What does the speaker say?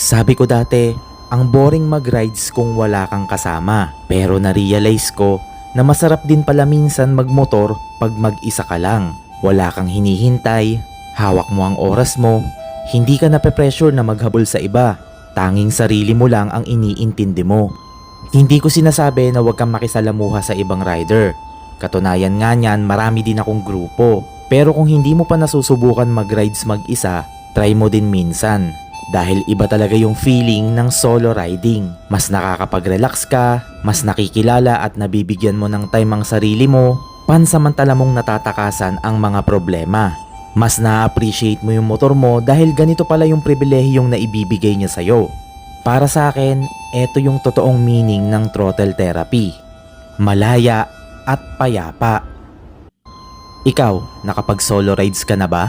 Sabi ko dati, ang boring mag-rides kung wala kang kasama. Pero na-realize ko na masarap din pala minsan magmotor pag mag-isa ka lang. Wala kang hinihintay, hawak mo ang oras mo, hindi ka nape-pressure na maghabol sa iba. Tanging sarili mo lang ang iniintindi mo. Hindi ko sinasabi na huwag kang makisalamuha sa ibang rider. Katunayan nga niyan, marami din akong grupo. Pero kung hindi mo pa nasusubukan mag-rides mag-isa, try mo din minsan. Dahil iba talaga yung feeling ng solo riding. Mas nakakapag-relax ka, mas nakikilala at nabibigyan mo ng time ang sarili mo, pansamantala mong natatakasan ang mga problema. Mas na-appreciate mo yung motor mo dahil ganito pala yung pribilehiyong naibibigay niya sa'yo. Para sa akin, eto yung totoong meaning ng throttle therapy. Malaya at payapa. Ikaw, nakapag solo rides ka na ba?